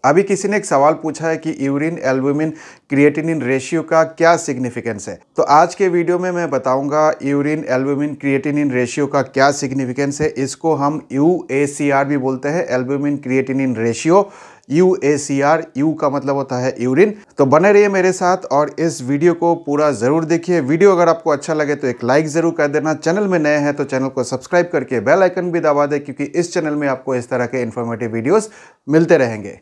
अभी किसी ने एक सवाल पूछा है कि यूरिन एल्बुमिन क्रिएटिनिन रेशियो का क्या सिग्निफिकेंस है। तो आज के वीडियो में मैं बताऊंगा यूरिन एल्बुमिन क्रिएटिनिन रेशियो का क्या सिग्निफिकेंस है। इसको हम यूएसीआर भी बोलते हैं, एल्बुमिन क्रिएटिनिन रेशियो। यूएसीआर, यू का मतलब होता है यूरिन। तो बने रहिए मेरे साथ और इस वीडियो को पूरा ज़रूर देखिए। वीडियो अगर आपको अच्छा लगे तो एक लाइक ज़रूर कर देना। चैनल में नए हैं तो चैनल को सब्सक्राइब करके बेल आइकन भी दबा दें, क्योंकि इस चैनल में आपको इस तरह के इन्फॉर्मेटिव वीडियोस मिलते रहेंगे।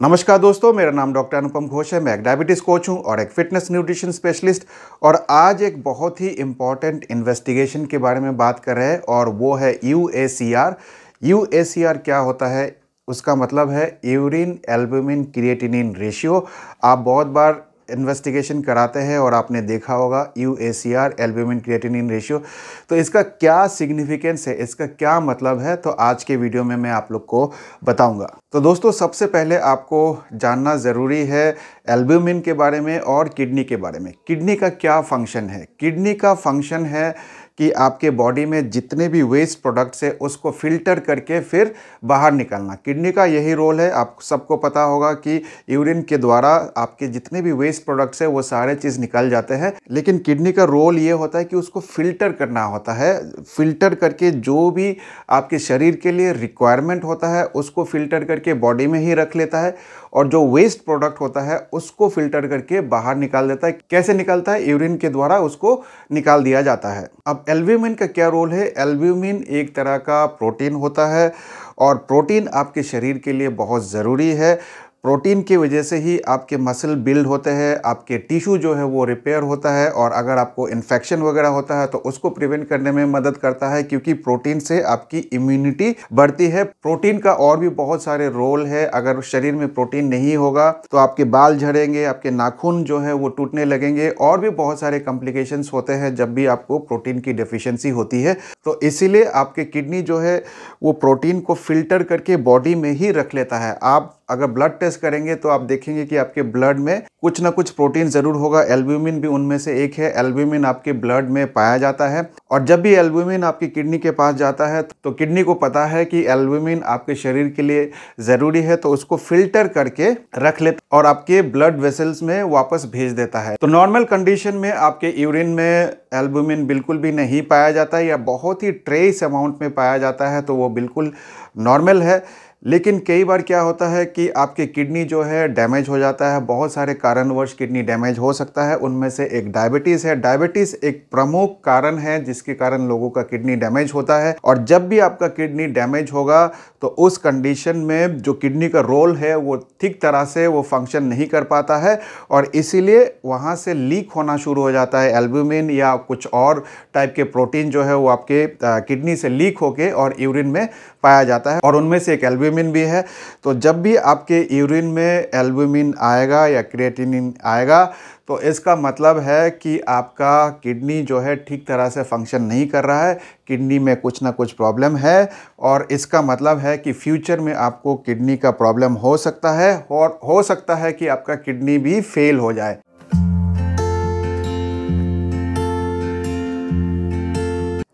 नमस्कार दोस्तों, मेरा नाम डॉक्टर अनुपम घोष है। मैं एक डायबिटीज़ कोच हूं और एक फिटनेस न्यूट्रिशन स्पेशलिस्ट। और आज एक बहुत ही इम्पॉर्टेंट इन्वेस्टिगेशन के बारे में बात कर रहे हैं और वो है यूएसीआर। यूएसीआर क्या होता है? उसका मतलब है यूरिन एल्बुमिन क्रिएटिनिन रेशियो। आप बहुत बार इन्वेस्टिगेशन कराते हैं और आपने देखा होगा यूएसीआर, एल्बुमिन क्रिएटिनिन रेशियो। तो इसका क्या सिग्निफिकेंस है, इसका क्या मतलब है, तो आज के वीडियो में मैं आप लोग को बताऊंगा। तो दोस्तों, सबसे पहले आपको जानना ज़रूरी है एल्बुमिन के बारे में और किडनी के बारे में। किडनी का क्या फंक्शन है? किडनी का फंक्शन है कि आपके बॉडी में जितने भी वेस्ट प्रोडक्ट्स है उसको फिल्टर करके फिर बाहर निकालना। किडनी का यही रोल है। आप सबको पता होगा कि यूरिन के द्वारा आपके जितने भी वेस्ट प्रोडक्ट्स है वो सारे चीज़ निकल जाते हैं, लेकिन किडनी का रोल ये होता है कि उसको फिल्टर करना होता है। फिल्टर करके जो भी आपके शरीर के लिए रिक्वायरमेंट होता है उसको फिल्टर करके बॉडी में ही रख लेता है, और जो वेस्ट प्रोडक्ट होता है उसको फिल्टर करके बाहर निकाल देता है। कैसे निकलता है? यूरिन के द्वारा उसको निकाल दिया जाता है। अब एल्ब्यूमिन का क्या रोल है? एल्ब्यूमिन एक तरह का प्रोटीन होता है और प्रोटीन आपके शरीर के लिए बहुत ज़रूरी है। प्रोटीन की वजह से ही आपके मसल बिल्ड होते हैं, आपके टिश्यू जो है वो रिपेयर होता है, और अगर आपको इन्फेक्शन वगैरह होता है तो उसको प्रिवेंट करने में मदद करता है, क्योंकि प्रोटीन से आपकी इम्यूनिटी बढ़ती है। प्रोटीन का और भी बहुत सारे रोल है। अगर शरीर में प्रोटीन नहीं होगा तो आपके बाल झड़ेंगे, आपके नाखून जो है वो टूटने लगेंगे, और भी बहुत सारे कॉम्प्लिकेशंस होते हैं जब भी आपको प्रोटीन की डेफिशिएंसी होती है। तो इसीलिए आपके किडनी जो है वो प्रोटीन को फिल्टर करके बॉडी में ही रख लेता है। आप अगर ब्लड टेस्ट करेंगे तो आप देखेंगे कि आपके ब्लड में कुछ ना कुछ प्रोटीन ज़रूर होगा। एल्ब्यूमिन भी उनमें से एक है। एल्ब्यूमिन आपके ब्लड में पाया जाता है, और जब भी एल्ब्यूमिन आपकी किडनी के पास जाता है तो किडनी को पता है कि एल्ब्यूमिन आपके शरीर के लिए ज़रूरी है, तो उसको फिल्टर करके रख लेता और आपके ब्लड वेसल्स में वापस भेज देता है। तो नॉर्मल कंडीशन में आपके यूरिन में एल्ब्यूमिन बिल्कुल भी नहीं पाया जाता है, या बहुत ही ट्रेस अमाउंट में पाया जाता है, तो वो बिल्कुल नॉर्मल है। लेकिन कई बार क्या होता है कि आपके किडनी जो है डैमेज हो जाता है। बहुत सारे कारणवश किडनी डैमेज हो सकता है, उनमें से एक डायबिटीज़ है। डायबिटीज़ एक प्रमुख कारण है जिसके कारण लोगों का किडनी डैमेज होता है, और जब भी आपका किडनी डैमेज होगा तो उस कंडीशन में जो किडनी का रोल है वो ठीक तरह से वो फंक्शन नहीं कर पाता है, और इसीलिए वहाँ से लीक होना शुरू हो जाता है एल्ब्यूमिन या कुछ और टाइप के प्रोटीन जो है वो आपके किडनी से लीक होके और यूरिन में पाया जाता है, और उनमें से एक एल्ब्यूमिन भी है। तो जब भी आपके यूरिन में एल्ब्यूमिन आएगा या क्रिएटिनिन आएगा तो इसका मतलब है कि आपका किडनी जो है ठीक तरह से फंक्शन नहीं कर रहा है, किडनी में कुछ ना कुछ प्रॉब्लम है, और इसका मतलब है कि फ्यूचर में आपको किडनी का प्रॉब्लम हो सकता है, और हो सकता है कि आपका किडनी भी फेल हो जाए।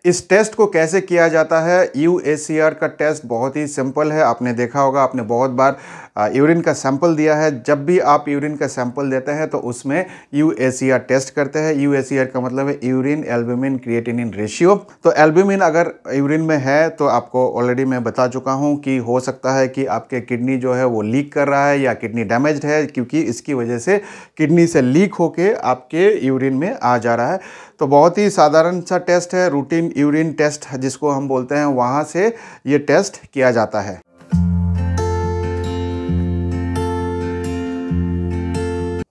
इस टेस्ट को कैसे किया जाता है? यूएसीआर का टेस्ट बहुत ही सिंपल है। आपने देखा होगा, आपने बहुत बार यूरिन का सैंपल दिया है। जब भी आप यूरिन का सैंपल देते हैं तो उसमें यूएसीआर टेस्ट करते हैं। यूएसीआर का मतलब है यूरिन एल्ब्यूमिन क्रिएटिनिन रेशियो। तो एल्ब्यूमिन अगर यूरिन में है तो आपको ऑलरेडी मैं बता चुका हूं कि हो सकता है कि आपके किडनी जो है वो लीक कर रहा है या किडनी डैमेज्ड है, क्योंकि इसकी वजह से किडनी से लीक होके आपके यूरिन में आ जा रहा है। तो बहुत ही साधारण सा टेस्ट है, रूटीन यूरिन टेस्ट जिसको हम बोलते हैं, वहाँ से ये टेस्ट किया जाता है।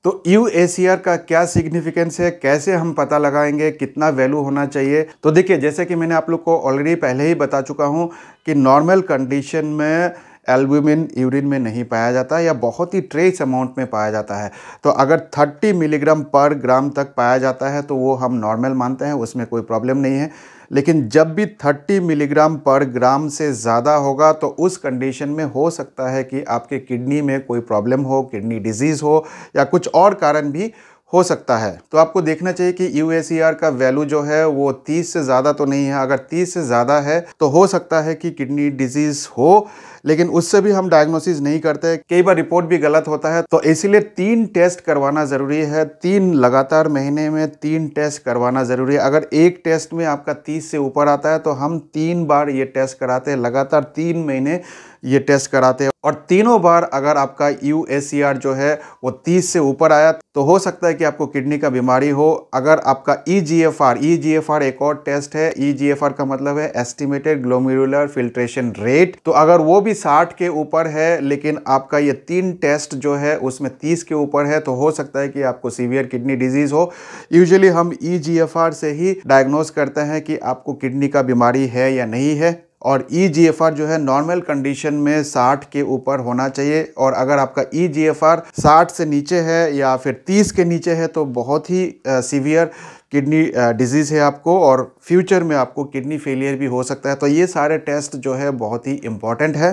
तो यूएसीआर का क्या सिग्निफिकेंस है, कैसे हम पता लगाएंगे, कितना वैल्यू होना चाहिए? तो देखिए, जैसे कि मैंने आप लोग को ऑलरेडी पहले ही बता चुका हूँ कि नॉर्मल कंडीशन में एल्ब्यूमिन यूरिन में नहीं पाया जाता या बहुत ही ट्रेस अमाउंट में पाया जाता है। तो अगर 30 मिलीग्राम पर ग्राम तक पाया जाता है तो वो हम नॉर्मल मानते हैं, उसमें कोई प्रॉब्लम नहीं है। लेकिन जब भी 30 मिलीग्राम पर ग्राम से ज़्यादा होगा तो उस कंडीशन में हो सकता है कि आपके किडनी में कोई प्रॉब्लम हो, किडनी डिजीज़ हो या कुछ और कारण भी हो सकता है। तो आपको देखना चाहिए कि UACR का वैल्यू जो है वो 30 से ज़्यादा तो नहीं है। अगर 30 से ज़्यादा है तो हो सकता है कि किडनी डिजीज़ हो, लेकिन उससे भी हम डायग्नोसिस नहीं करते। कई बार रिपोर्ट भी गलत होता है, तो इसीलिए 3 टेस्ट करवाना ज़रूरी है। 3 लगातार महीने में 3 टेस्ट करवाना ज़रूरी है। अगर एक टेस्ट में आपका 30 से ऊपर आता है तो हम 3 बार ये टेस्ट कराते हैं, लगातार 3 महीने ये टेस्ट कराते हैं। और तीनों बार अगर आपका UACR जो है वो 30 से ऊपर आया तो हो सकता है कि आपको किडनी का बीमारी हो। अगर आपका EGFR एक और टेस्ट है। EGFR का मतलब है एस्टिमेटेड ग्लोमेरुलर फिल्ट्रेशन रेट। तो अगर वो भी 60 के ऊपर है, लेकिन आपका ये 3 टेस्ट जो है उसमें 30 के ऊपर है, तो हो सकता है कि आपको सीवियर किडनी डिजीज़ हो। यूजुअली हम EGFR से ही डायग्नोस करते हैं कि आपको किडनी का बीमारी है या नहीं है। और EGFR जो है नॉर्मल कंडीशन में 60 के ऊपर होना चाहिए। और अगर आपका EGFR 60 से नीचे है या फिर 30 के नीचे है तो बहुत ही सीवियर किडनी डिजीज़ है आपको, और फ्यूचर में आपको किडनी फेलियर भी हो सकता है। तो ये सारे टेस्ट जो है बहुत ही इम्पॉर्टेंट है।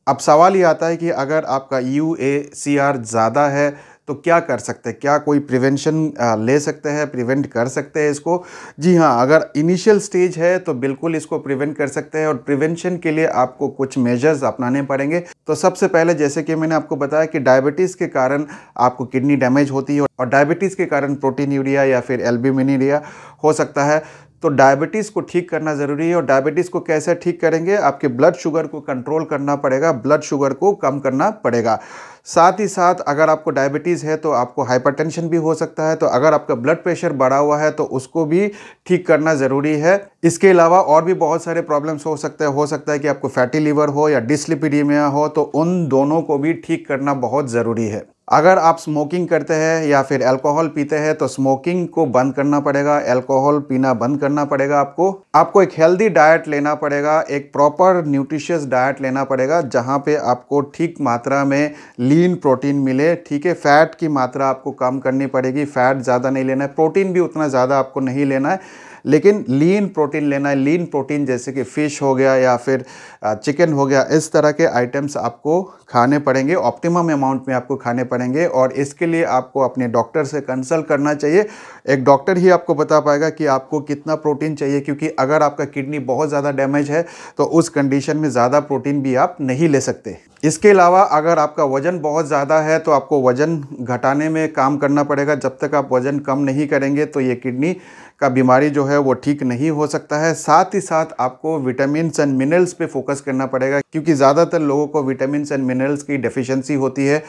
अब सवाल ये आता है कि अगर आपका UACR ज़्यादा है तो क्या कर सकते हैं, क्या कोई प्रिवेंशन ले सकते हैं, प्रिवेंट कर सकते हैं इसको? जी हाँ, अगर इनिशियल स्टेज है तो बिल्कुल इसको प्रिवेंट कर सकते हैं। और प्रिवेंशन के लिए आपको कुछ मेजर्स अपनाने पड़ेंगे। तो सबसे पहले, जैसे कि मैंने आपको बताया कि डायबिटीज़ के कारण आपको किडनी डैमेज होती है और डायबिटीज़ के कारण प्रोटीनूरिया या फिर एल्ब्यूमिनुरिया हो सकता है। तो डायबिटीज़ को ठीक करना ज़रूरी है। और डायबिटीज़ को कैसे ठीक करेंगे? आपके ब्लड शुगर को कंट्रोल करना पड़ेगा, ब्लड शुगर को कम करना पड़ेगा। साथ ही साथ अगर आपको डायबिटीज़ है तो आपको हाइपरटेंशन भी हो सकता है। तो अगर आपका ब्लड प्रेशर बढ़ा हुआ है तो उसको भी ठीक करना ज़रूरी है। इसके अलावा और भी बहुत सारे प्रॉब्लम्स हो सकते हैं। हो सकता है कि आपको फैटी लिवर हो या डिस्लिपिडीमिया हो, तो उन दोनों को भी ठीक करना बहुत ज़रूरी है। अगर आप स्मोकिंग करते हैं या फिर अल्कोहल पीते हैं तो स्मोकिंग को बंद करना पड़ेगा, अल्कोहल पीना बंद करना पड़ेगा। आपको एक हेल्दी डाइट लेना पड़ेगा, एक प्रॉपर न्यूट्रिशियस डाइट लेना पड़ेगा जहां पे आपको ठीक मात्रा में लीन प्रोटीन मिले। ठीक है, फैट की मात्रा आपको कम करनी पड़ेगी, फैट ज़्यादा नहीं लेना है, प्रोटीन भी उतना ज़्यादा आपको नहीं लेना है, लेकिन लीन प्रोटीन लेना है। लीन प्रोटीन जैसे कि फ़िश हो गया या फिर चिकन हो गया, इस तरह के आइटम्स आपको खाने पड़ेंगे, ऑप्टिमम अमाउंट में आपको खाने पड़ेंगे। और इसके लिए आपको अपने डॉक्टर से कंसल्ट करना चाहिए। एक डॉक्टर ही आपको बता पाएगा कि आपको कितना प्रोटीन चाहिए, क्योंकि अगर आपका किडनी बहुत ज़्यादा डैमेज है तो उस कंडीशन में ज़्यादा प्रोटीन भी आप नहीं ले सकते। इसके अलावा अगर आपका वज़न बहुत ज़्यादा है तो आपको वज़न घटाने में काम करना पड़ेगा। जब तक आप वज़न कम नहीं करेंगे तो ये किडनी का बीमारी जो है वो ठीक नहीं हो सकता है। साथ ही साथ आपको विटामिन्स एंड मिनरल्स पे फोकस करना पड़ेगा, क्योंकि ज़्यादातर लोगों को विटामिन्स एंड मिनरल्स की डेफिशिएंसी होती है,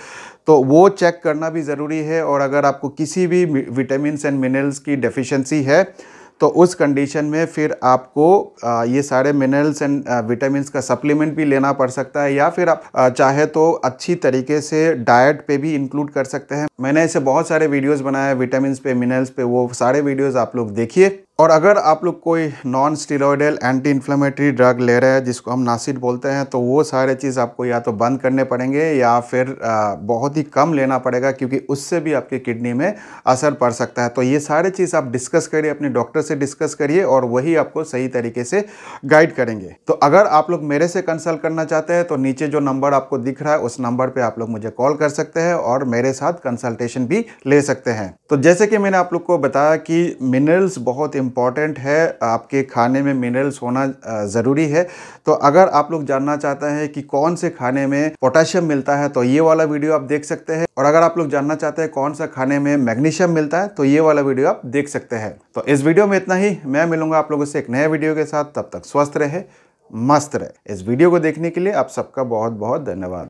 तो वो चेक करना भी ज़रूरी है। और अगर आपको किसी भी विटामिन्स एंड मिनरल्स की डेफिशिएंसी है तो उस कंडीशन में फिर आपको ये सारे मिनरल्स एंड विटामिन्स का सप्लीमेंट भी लेना पड़ सकता है, या फिर आप चाहे तो अच्छी तरीके से डाइट पे भी इंक्लूड कर सकते हैं। मैंने ऐसे बहुत सारे वीडियोस बनाए हैं विटामिन्स पे, मिनरल्स पे, वो सारे वीडियोस आप लोग देखिए। और अगर आप लोग कोई non steroidal anti inflammatory drug ले रहे हैं जिसको हम नासिड बोलते हैं, तो वो सारे चीज़ आपको या तो बंद करने पड़ेंगे या फिर बहुत ही कम लेना पड़ेगा, क्योंकि उससे भी आपके किडनी में असर पड़ सकता है। तो ये सारे चीज़ आप डिस्कस करिए, अपने डॉक्टर से डिस्कस करिए और वही आपको सही तरीके से गाइड करेंगे। तो अगर आप लोग मेरे से कंसल्ट करना चाहते हैं तो नीचे जो नंबर आपको दिख रहा है उस नंबर पर आप लोग मुझे कॉल कर सकते हैं और मेरे साथ कंसल्टेशन भी ले सकते हैं। तो जैसे कि मैंने आप लोग को बताया कि मिनरल्स बहुत इंपॉर्टेंट है, आपके खाने में मिनरल्स होना ज़रूरी है। तो अगर आप लोग जानना चाहते हैं कि कौन से खाने में पोटेशियम मिलता है तो ये वाला वीडियो आप देख सकते हैं। और अगर आप लोग जानना चाहते हैं कौन सा खाने में मैग्नीशियम मिलता है तो ये वाला वीडियो आप देख सकते हैं। तो इस वीडियो में इतना ही। मैं मिलूंगा आप लोगों से एक नए वीडियो के साथ। तब तक स्वस्थ रहे, मस्त रहे। इस वीडियो को देखने के लिए आप सबका बहुत बहुत धन्यवाद।